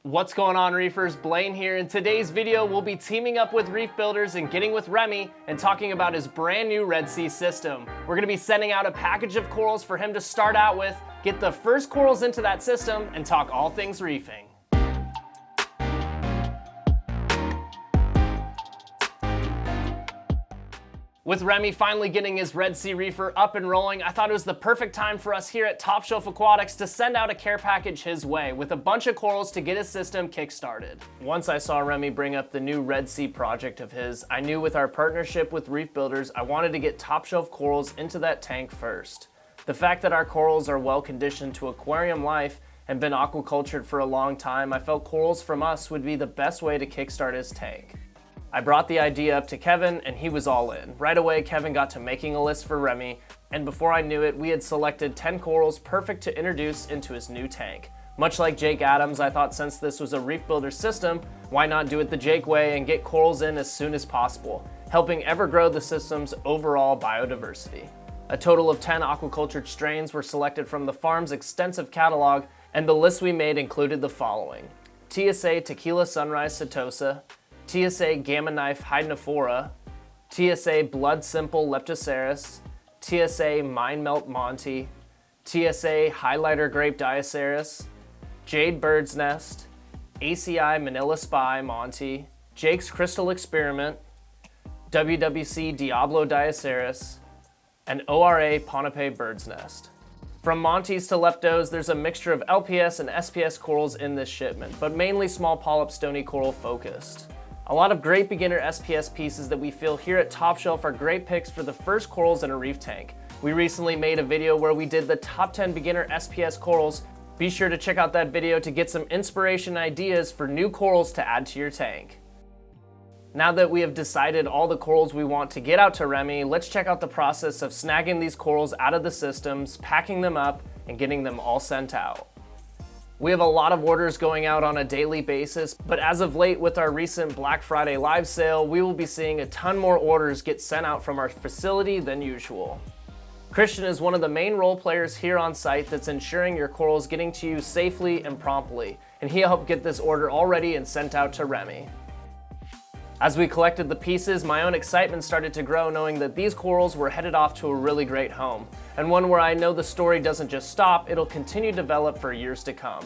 What's going on, Reefers? Blaine here. In today's video, we'll be teaming up with Reefbuilders and getting with Remy and talking about his brand new Red Sea system. We're gonna be sending out a package of corals for him to start out with, get the first corals into that system, and talk all things reefing. With Remy finally getting his Red Sea Reefer up and rolling, I thought it was the perfect time for us here at Top Shelf Aquatics to send out a care package his way with a bunch of corals to get his system kick-started. Once I saw Remy bring up the new Red Sea project of his, I knew with our partnership with Reefbuilders, I wanted to get top shelf corals into that tank first. The fact that our corals are well conditioned to aquarium life and been aquacultured for a long time, I felt corals from us would be the best way to kickstart his tank. I brought the idea up to Kevin and he was all in. Right away, Kevin got to making a list for Remy, and before I knew it, we had selected 10 corals perfect to introduce into his new tank. Much like Jake Adams, I thought since this was a Reefbuilder system, why not do it the Jake way and get corals in as soon as possible, helping ever grow the system's overall biodiversity. A total of 10 aquacultured strains were selected from the farm's extensive catalog, and the list we made included the following: TSA Tequila Sunrise Setosa, TSA Gamma Knife Hydnophora, TSA Blood Simple Leptoceras, TSA Mind Melt Monty, TSA Highlighter Grape Dioceras, Jade Bird's Nest, ACI Manila Spy Monty, Jake's Crystal Experiment, WWC Diablo Dioceras, and ORA Ponape Bird's Nest. From Monties to Leptos, there's a mixture of LPS and SPS corals in this shipment, but mainly small polyp stony coral focused. A lot of great beginner SPS pieces that we feel here at Top Shelf are great picks for the first corals in a reef tank. We recently made a video where we did the top 10 beginner SPS corals. Be sure to check out that video to get some inspiration ideas for new corals to add to your tank. Now that we have decided all the corals we want to get out to Remy, let's check out the process of snagging these corals out of the systems, packing them up, and getting them all sent out. We have a lot of orders going out on a daily basis, but as of late with our recent Black Friday live sale, we will be seeing a ton more orders get sent out from our facility than usual. Christian is one of the main role players here on site that's ensuring your corals getting to you safely and promptly, and he helped get this order all ready and sent out to Remy. As we collected the pieces, my own excitement started to grow knowing that these corals were headed off to a really great home, and one where I know the story doesn't just stop, it'll continue to develop for years to come.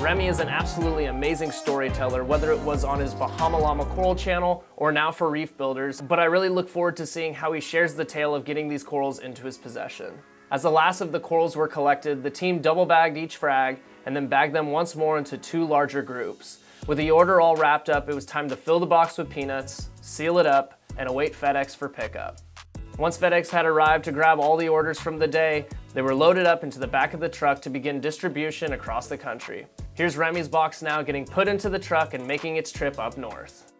Remy is an absolutely amazing storyteller, whether it was on his Bahama Llama Coral channel or now for Reefbuilders, but I really look forward to seeing how he shares the tale of getting these corals into his possession. As the last of the corals were collected, the team double bagged each frag and then bagged them once more into two larger groups. With the order all wrapped up, it was time to fill the box with peanuts, seal it up, and await FedEx for pickup. Once FedEx had arrived to grab all the orders from the day, they were loaded up into the back of the truck to begin distribution across the country. Here's Remy's box now getting put into the truck and making its trip up north.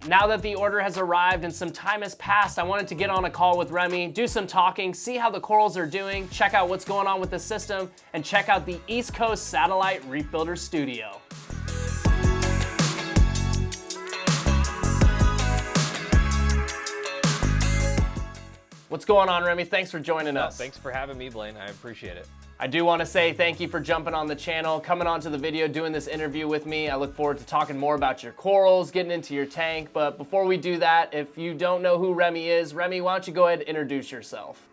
Now that the order has arrived and some time has passed, I wanted to get on a call with Remy, do some talking, see how the corals are doing, check out what's going on with the system, and check out the East Coast Satellite Reefbuilder Studio. What's going on, Remy? Thanks for joining us. Thanks for having me, Blaine. I appreciate it. I do want to say thank you for jumping on the channel, coming onto the video, doing this interview with me. I look forward to talking more about your corals, getting into your tank. But before we do that, if you don't know who Remy is, Remy, why don't you go ahead and introduce yourself?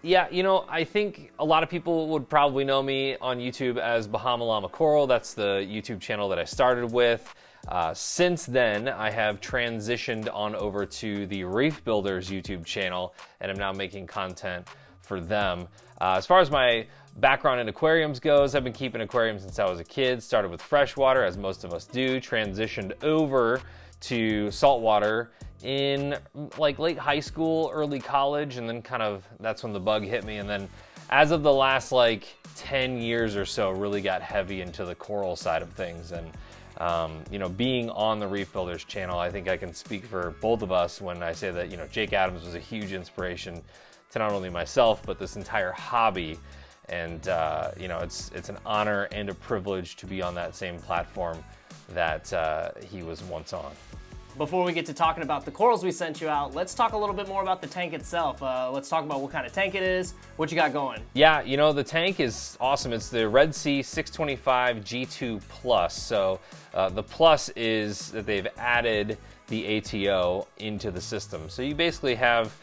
Yeah, you know, I think a lot of people would probably know me on YouTube as Bahama Llama Coral. That's the YouTube channel that I started with. Since then, I have transitioned on over to the Reefbuilders YouTube channel, and I'm now making content for them. As far as my background in aquariums goes, I've been keeping aquariums since I was a kid. Started with freshwater, as most of us do, transitioned over to saltwater in like late high school, early college, and then kind of that's when the bug hit me. And then as of the last like 10 years or so, really got heavy into the coral side of things. And you know, being on the Reefbuilders channel, I think I can speak for both of us when I say that, you know, Jake Adams was a huge inspiration to not only myself, but this entire hobby. And you know, it's an honor and a privilege to be on that same platform that he was once on. Before we get to talking about the corals we sent you out, let's talk a little bit more about the tank itself. Let's talk about what kind of tank it is, what you got going. Yeah, you know, the tank is awesome. It's the Red Sea 625 G2 Plus. So the plus is that they've added the ATO into the system. So you basically have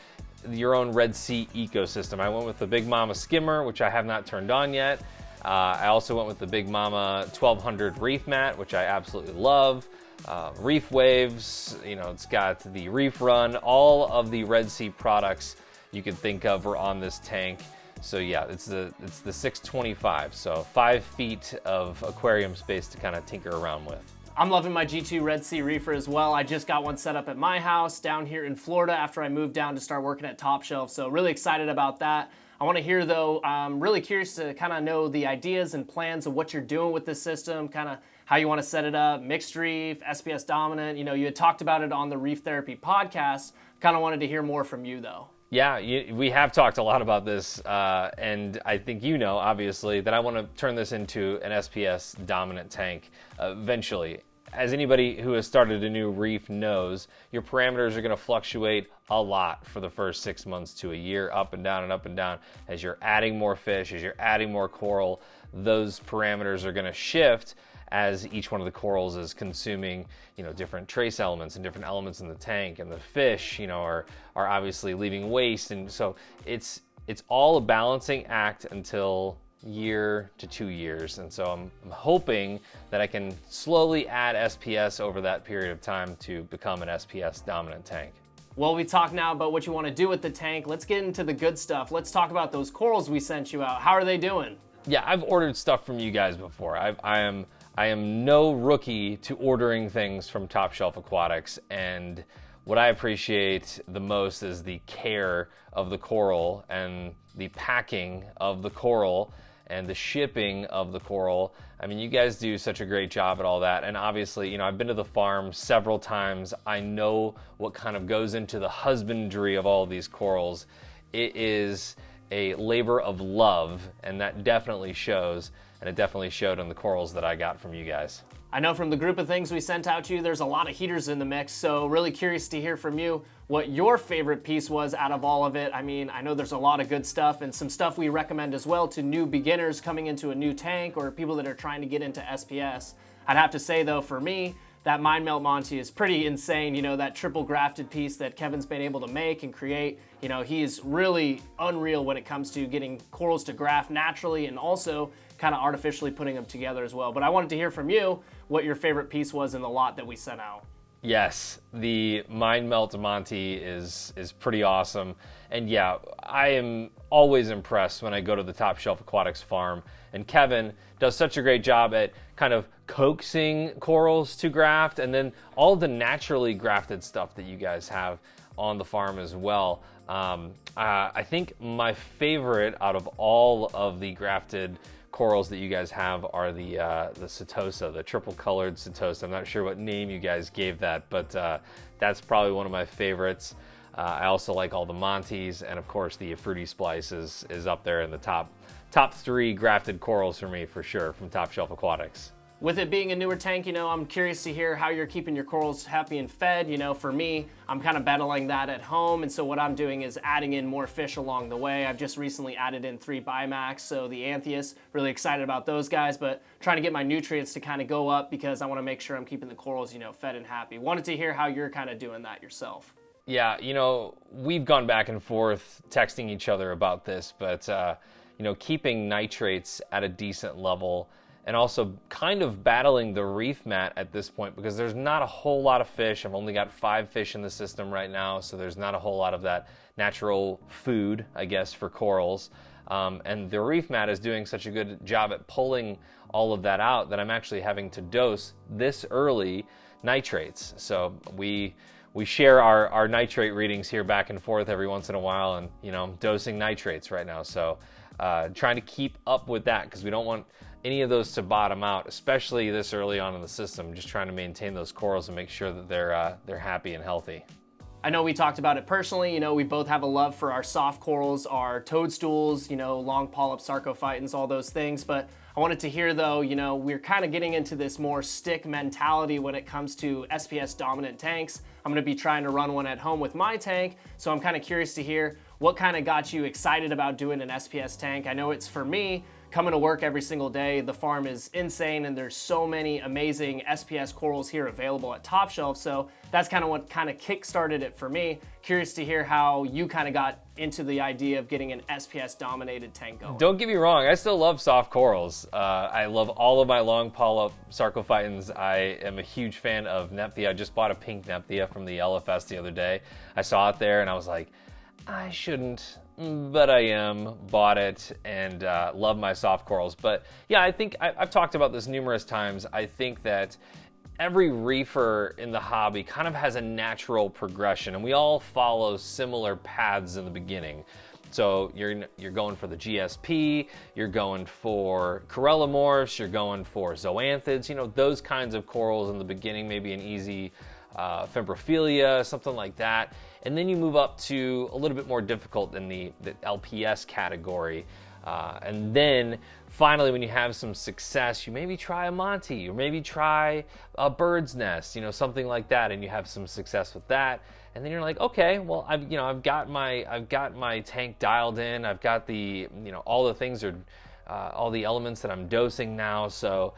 your own Red Sea ecosystem. I went with the Big Mama skimmer, which I have not turned on yet. I also went with the Big Mama 1200 Reef mat, which I absolutely love. Reef waves, you know, it's got the Reef run, all of the Red Sea products you could think of are on this tank. So yeah, it's the 625, so 5 feet of aquarium space to kind of tinker around with. I'm loving my G2 Red Sea Reefer as well. I just got one set up at my house down here in Florida after I moved down to start working at Top Shelf, so really excited about that. I want to hear though, I'm really curious to kind of know the ideas and plans of what you're doing with this system, kind of how you want to set it up, mixed reef, SPS dominant. You know, you had talked about it on the Reef Therapy podcast. Kind of wanted to hear more from you though. Yeah, we have talked a lot about this, and I think you know, obviously, that I want to turn this into an SPS dominant tank eventually. As anybody who has started a new reef knows, your parameters are going to fluctuate a lot for the first 6 months to a year, up and down and up and down. As you're adding more fish, as you're adding more coral, those parameters are going to shift as each one of the corals is consuming, you know, different trace elements and different elements in the tank, and the fish, you know, are obviously leaving waste. And so it's all a balancing act until year to 2 years. And so I'm hoping that I can slowly add SPS over that period of time to become an SPS dominant tank. Well, we talked now about what you want to do with the tank. Let's get into the good stuff. Let's talk about those corals we sent you out. How are they doing? Yeah, I've ordered stuff from you guys before. I am no rookie to ordering things from Top Shelf Aquatics, and what I appreciate the most is the care of the coral and the packing of the coral and the shipping of the coral. I mean, you guys do such a great job at all that. And obviously, you know, I've been to the farm several times. I know what kind of goes into the husbandry of all of these corals. It is a labor of love, and that definitely shows, and it definitely showed on the corals that I got from you guys. I know from the group of things we sent out to you, there's a lot of heaters in the mix, so really curious to hear from you what your favorite piece was out of all of it. I mean, I know there's a lot of good stuff and some stuff we recommend as well to new beginners coming into a new tank or people that are trying to get into SPS. I'd have to say though, for me, that Mind Melt Monty is pretty insane. You know, that triple grafted piece that Kevin's been able to make and create. You know, he's really unreal when it comes to getting corals to graft naturally and also kind of artificially putting them together as well. But I wanted to hear from you what your favorite piece was in the lot that we sent out. Yes, the Mind Melt Monty is pretty awesome. And yeah, I am always impressed when I go to the Top Shelf Aquatics farm. And Kevin does such a great job at kind of coaxing corals to graft, and then all the naturally grafted stuff that you guys have on the farm as well. I think my favorite out of all of the grafted corals that you guys have are the Setosa, the triple colored Setosa. I'm not sure what name you guys gave that, but that's probably one of my favorites. I also like all the Monties, and of course the Fruity Splice is up there in the top 3 grafted corals for me for sure from Top Shelf Aquatics. With it being a newer tank, you know, I'm curious to hear how you're keeping your corals happy and fed. You know, for me, I'm kind of battling that at home, and so what I'm doing is adding in more fish along the way. I've just recently added in 3 Bimax, so the Anthias, really excited about those guys, but trying to get my nutrients to kind of go up because I want to make sure I'm keeping the corals, you know, fed and happy. Wanted to hear how you're kind of doing that yourself. Yeah, you know, we've gone back and forth texting each other about this, but, you know, keeping nitrates at a decent level and also kind of battling the reef mat at this point because there's not a whole lot of fish. I've only got 5 fish in the system right now, so there's not a whole lot of that natural food, I guess, for corals. And the reef mat is doing such a good job at pulling all of that out that I'm actually having to dose this early nitrates. So we share our nitrate readings here back and forth every once in a while, and you know, I'm dosing nitrates right now. So trying to keep up with that because we don't want any of those to bottom out, especially this early on in the system. Just trying to maintain those corals and make sure that they're happy and healthy. I know we talked about it personally. You know, we both have a love for our soft corals, our toadstools, you know, long polyp sarcophytans, all those things. But I wanted to hear though, you know, we're kind of getting into this more stick mentality when it comes to SPS dominant tanks. I'm gonna be trying to run one at home with my tank, so I'm kind of curious to hear what kind of got you excited about doing an SPS tank. I know it's, for me, coming to work every single day, the farm is insane and there's so many amazing SPS corals here available at Top Shelf, so that's kind of what kind of kick-started it for me. Curious to hear how you kind of got into the idea of getting an SPS dominated tank going. Don't get me wrong, I still love soft corals. I love all of my long polyp sarcophytans. I am a huge fan of Nephthya. I just bought a pink Nephthya from the LFS the other day. I saw it there and I was like, I shouldn't, but I am, bought it, and love my soft corals. But yeah, I think I've talked about this numerous times. I think that every reefer in the hobby kind of has a natural progression, and we all follow similar paths in the beginning. So you're going for the GSP, you're going for corallimorphs, you're going for zoanthids, you know, those kinds of corals in the beginning, maybe an easy Fembrophilia, something like that. And then you move up to a little bit more difficult in the LPS category. And then finally, when you have some success, you maybe try a Monty, or maybe try a bird's nest, you know, something like that, and you have some success with that. And then you're like, okay, well, I've got my tank dialed in. I've got the, you know, all the things are, all the elements that I'm dosing now. So,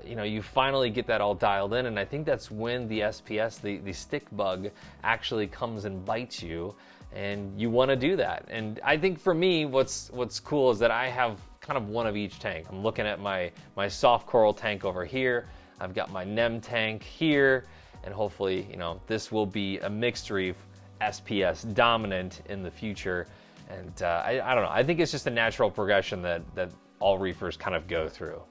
you know, you finally get that all dialed in, and I think that's when the SPS, the stick bug, actually comes and bites you, and you want to do that. And I think for me, what's cool is that I have kind of one of each tank. I'm looking at my soft coral tank over here. I've got my NEM tank here, and hopefully, you know, this will be a mixed reef SPS dominant in the future. And I don't know. I think it's just a natural progression that all reefers kind of go through.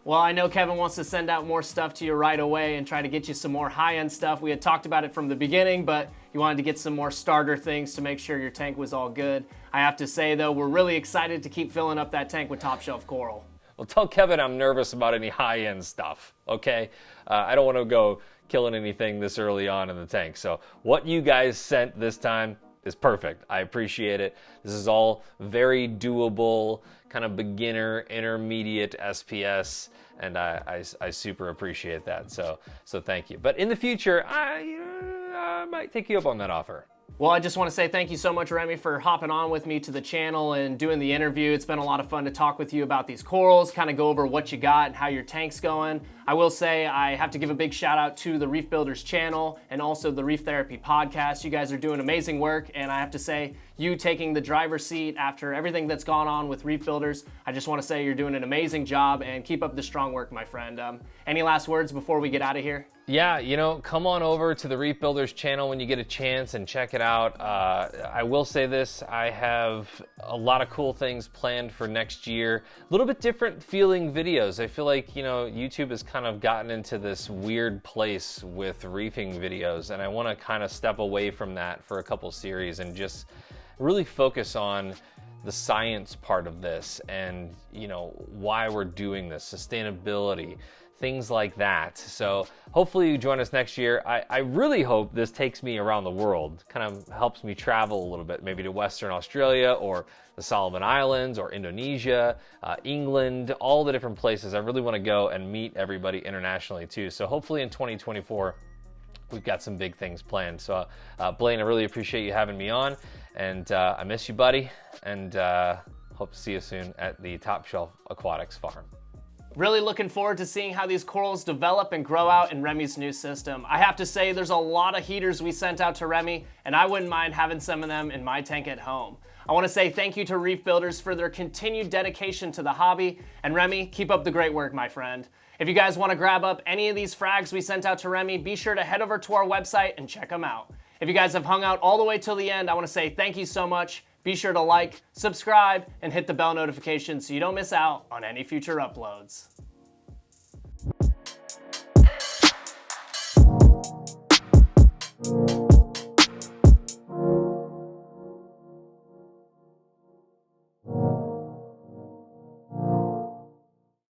Well, I know Kevin wants to send out more stuff to you right away and try to get you some more high-end stuff. We had talked about it from the beginning, but you wanted to get some more starter things to make sure your tank was all good. I have to say, though, we're really excited to keep filling up that tank with top shelf coral. Well, tell Kevin I'm nervous about any high-end stuff, okay? I don't want to go killing anything this early on in the tank. So what you guys sent this time is perfect. I appreciate it. This is all very doable, kind of beginner, intermediate SPS, and I super appreciate that. So thank you. But in the future, I might take you up on that offer. Well, I just want to say thank you so much, Remy, for hopping on with me to the channel and doing the interview. It's been a lot of fun to talk with you about these corals, kind of go over what you got and how your tank's going. I will say I have to give a big shout out to the Reefbuilders channel and also the Reef Therapy podcast. You guys are doing amazing work, and I have to say, you taking the driver's seat after everything that's gone on with Reefbuilders, I just want to say you're doing an amazing job, and keep up the strong work, my friend. Any last words before we get out of here? Yeah, you know, come on over to the Reefbuilders channel when you get a chance and check it out. I will say this, I have a lot of cool things planned for next year. A little bit different feeling videos. I feel like, you know, YouTube has kind of gotten into this weird place with reefing videos, and I want to kind of step away from that for a couple series and just really focus on the science part of this and, you know, why we're doing this, sustainability, things like that. So hopefully you join us next year. I really hope this takes me around the world, kind of helps me travel a little bit, maybe to Western Australia or the Solomon Islands or Indonesia, England, all the different places. I really want to go and meet everybody internationally too. So hopefully in 2024, we've got some big things planned. So Blaine, I really appreciate you having me on, and I miss you, buddy, and hope to see you soon at the Top Shelf Aquatics farm. Really looking forward to seeing how these corals develop and grow out in Remy's new system. I have to say, there's a lot of heaters we sent out to Remy, and I wouldn't mind having some of them in my tank at home. I want to say thank you to Reefbuilders for their continued dedication to the hobby, and Remy, keep up the great work, my friend. If you guys want to grab up any of these frags we sent out to Remy, be sure to head over to our website and check them out. If you guys have hung out all the way till the end, I want to say thank you so much. Be sure to like, subscribe, and hit the bell notification so you don't miss out on any future uploads.